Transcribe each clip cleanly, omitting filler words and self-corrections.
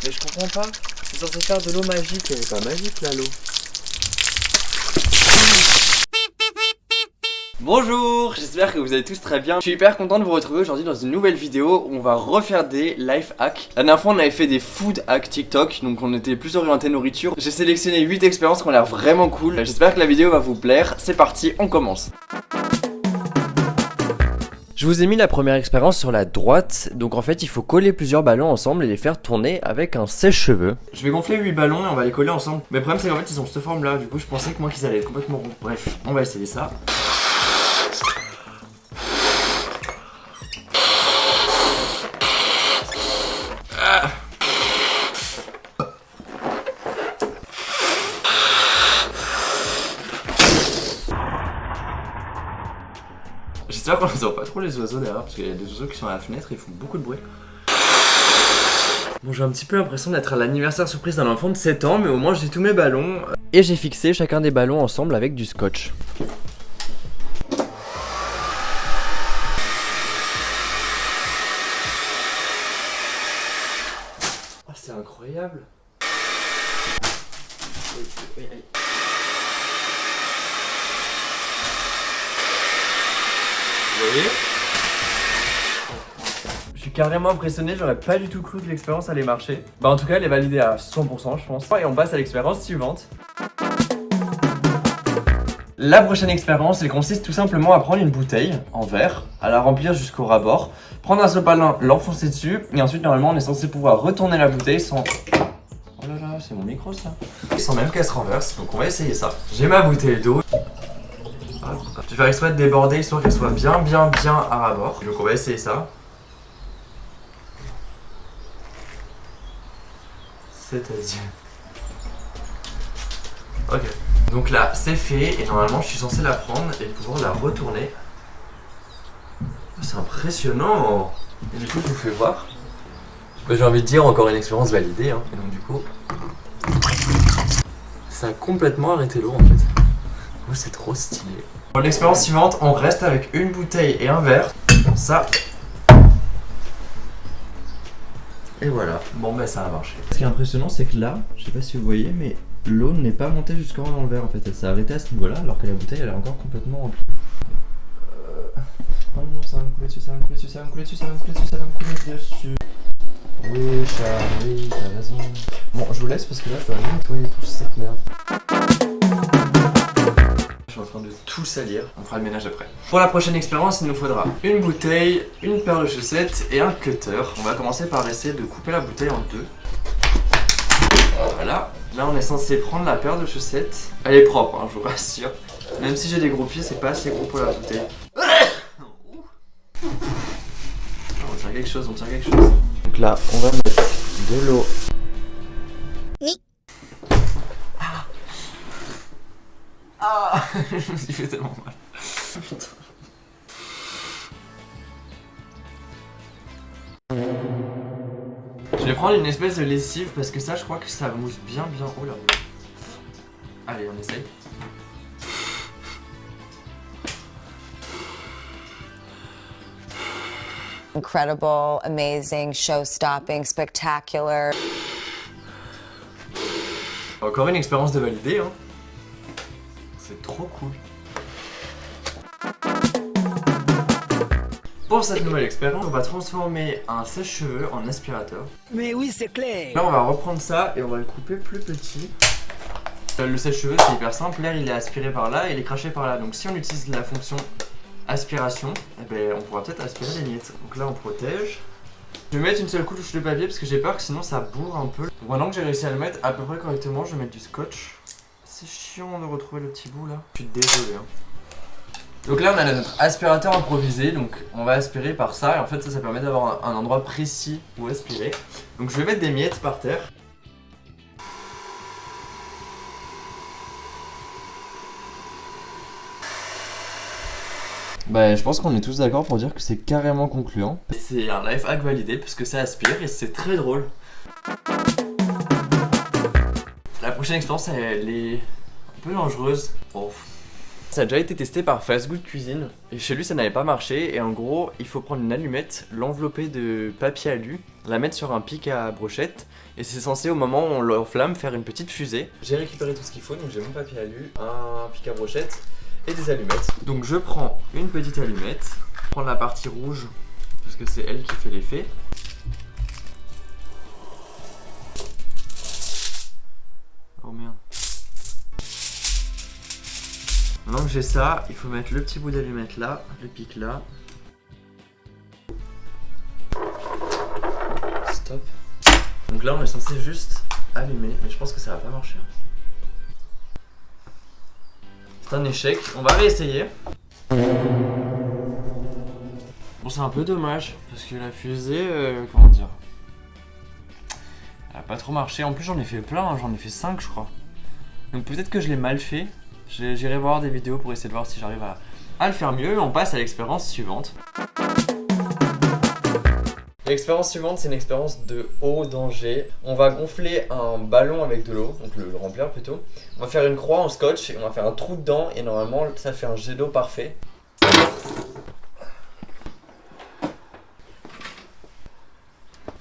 Mais je comprends pas. C'est censé faire de l'eau magique. Elle est pas magique là, l'eau. Bonjour, j'espère que vous allez tous très bien. Je suis hyper content de vous retrouver aujourd'hui dans une nouvelle vidéo où on va refaire des life hacks. La dernière fois on avait fait des food hacks TikTok, donc on était plus orienté nourriture. J'ai sélectionné 8 expériences qui ont l'air vraiment cool. J'espère que la vidéo va vous plaire. C'est parti, on commence. Je vous ai mis la première expérience sur la droite. Donc en fait il faut coller plusieurs ballons ensemble et les faire tourner avec un sèche-cheveux. Je vais gonfler 8 ballons et on va les coller ensemble. Mais le problème c'est qu'en fait ils ont cette forme là. Du coup je pensais que moi qu'ils allaient être complètement ronds. Bref, on va essayer ça. J'espère qu'on n'entend pas trop les oiseaux derrière parce qu'il y a des oiseaux qui sont à la fenêtre et ils font beaucoup de bruit. Bon, j'ai un petit peu l'impression d'être à l'anniversaire surprise d'un enfant de 7 ans, mais au moins j'ai tous mes ballons. Et j'ai fixé chacun des ballons ensemble avec du scotch. Oh, c'est incroyable. Oui. Vous voyez? Je suis carrément impressionné, j'aurais pas du tout cru que l'expérience allait marcher. Bah en tout cas elle est validée à 100% je pense. Et on passe à l'expérience suivante. La prochaine expérience elle consiste tout simplement à prendre une bouteille en verre, à la remplir jusqu'au ras-bord, prendre un sopalin, l'enfoncer dessus et ensuite normalement on est censé pouvoir retourner la bouteille sans... Oh là là, c'est mon micro ça. Sans même qu'elle se renverse, donc on va essayer ça. J'ai ma bouteille d'eau. Je vais faire exprès de déborder histoire qu'elle soit bien à ras-bord. Donc on va essayer ça. C'est-à-dire... Ok. Donc là c'est fait et normalement je suis censé la prendre et pouvoir la retourner. C'est impressionnant. Et du coup je vous fais voir. J'ai envie de dire encore une expérience validée hein. Et donc du coup... Ça a complètement arrêté l'eau en fait. Oh, c'est trop stylé. Pour l'expérience suivante, on reste avec une bouteille et un verre. Ça. Et voilà. Bon bah ça a marché. Ce qui est impressionnant c'est que là, je sais pas si vous voyez, mais l'eau n'est pas montée jusqu'en dans le verre en fait. Elle s'est arrêtée à ce niveau là alors que la bouteille elle est encore complètement remplie. Oh non, ça va me couler dessus, ça va me couler dessus, ça va me couler dessus, ça va me couler dessus, ça va me couler dessus. Oui Charlie, t'as raison. Bon je vous laisse parce que là je dois aller nettoyer toute cette merde. Je suis en train de tout salir, on fera le ménage après. Pour la prochaine expérience, il nous faudra une bouteille, une paire de chaussettes et un cutter. On va commencer par essayer de couper la bouteille en deux. Voilà, là on est censé prendre la paire de chaussettes. Elle est propre, hein, je vous rassure. Même si j'ai des gros pieds, c'est pas assez gros pour la bouteille. On tient quelque chose, Donc là, on va mettre de l'eau. Ah, je me suis fait tellement mal. Putain. Je vais prendre une espèce de lessive parce que ça je crois que ça mousse bien. Oh là. Allez on essaye. Incredible, amazing, show-stopping, spectacular. Encore une expérience de validé hein. C'est trop cool. Pour cette nouvelle expérience, on va transformer un sèche-cheveux en aspirateur. Mais oui, c'est clair. Là, on va reprendre ça et on va le couper plus petit. Le sèche-cheveux, c'est hyper simple. L'air, il est aspiré par là et il est craché par là. Donc, si on utilise la fonction aspiration, eh ben, on pourra peut-être aspirer les miettes. Donc là, on protège. Je vais mettre une seule couche de papier parce que j'ai peur que sinon ça bourre un peu. Donc, maintenant que j'ai réussi à le mettre à peu près correctement, je vais mettre du scotch. C'est chiant de retrouver le petit bout là. Je suis désolé hein. Donc là on a notre aspirateur improvisé, donc on va aspirer par ça et en fait ça permet d'avoir un endroit précis où aspirer. Donc je vais mettre des miettes par terre. Bah je pense qu'on est tous d'accord pour dire que c'est carrément concluant. C'est un life hack validé parce que ça aspire et c'est très drôle. La prochaine expérience elle est un peu dangereuse. Oh. Ça a déjà été testé par Fast Good Cuisine et chez lui ça n'avait pas marché et en gros il faut prendre une allumette, l'envelopper de papier alu, la mettre sur un pic à brochette et c'est censé au moment où on l'enflamme faire une petite fusée. J'ai récupéré tout ce qu'il faut, donc j'ai mon papier alu, un pic à brochette et des allumettes. Donc je prends une petite allumette, je prends la partie rouge parce que c'est elle qui fait l'effet. Oh merde. Maintenant que j'ai ça, il faut mettre le petit bout d'allumette là, le pic là. Stop. Donc là on est censé juste allumer, mais je pense que ça va pas marcher. C'est un échec, on va réessayer. Bon c'est un peu dommage, parce que la fusée, comment dire, elle a pas trop marché. En plus j'en ai fait plein, hein, j'en ai fait 5 je crois. Donc peut-être que je l'ai mal fait. J'irai voir des vidéos pour essayer de voir si j'arrive à le faire mieux. Et on passe à l'expérience suivante. L'expérience suivante, c'est une expérience de haut danger. On va gonfler un ballon avec de l'eau, donc le remplir plutôt. On va faire une croix en scotch et on va faire un trou dedans et normalement ça fait un jet d'eau parfait.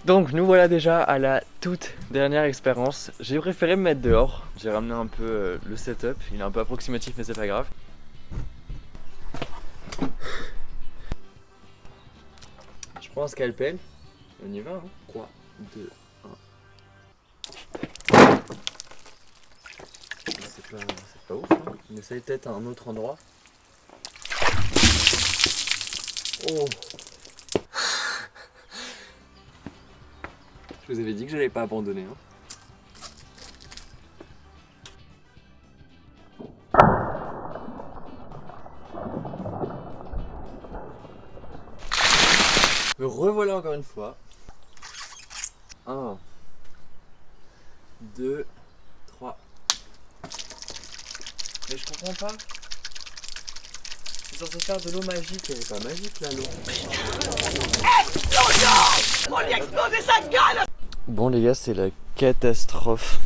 Donc nous voilà déjà à la toute dernière expérience. J'ai préféré me mettre dehors. J'ai ramené un peu le setup. Il est un peu approximatif mais c'est pas grave. Je prends un scalpel. On y va hein. 3, 2, 1. C'est pas ouf hein. On essaye peut-être à un autre endroit. Oh. Je vous avais dit que je n'allais pas abandonner. Hein. Me revoilà encore une fois. 1, 2, 3. Mais je comprends pas. C'est censé faire de l'eau magique, elle est pas magique là l'eau. Explosion! On lui a explosé sa gueule! Bon les gars, c'est la catastrophe.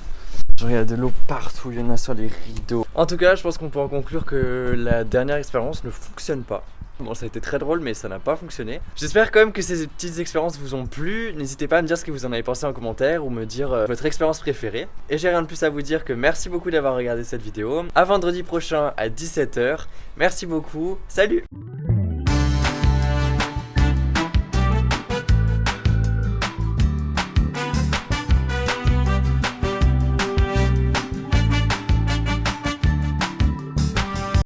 Genre il y a de l'eau partout, il y en a sur les rideaux. En tout cas, je pense qu'on peut en conclure que la dernière expérience ne fonctionne pas. Bon, ça a été très drôle, mais ça n'a pas fonctionné. J'espère quand même que ces petites expériences vous ont plu. N'hésitez pas à me dire ce que vous en avez pensé en commentaire ou me dire votre expérience préférée. Et j'ai rien de plus à vous dire que merci beaucoup d'avoir regardé cette vidéo. À vendredi prochain à 17 h. Merci beaucoup, salut!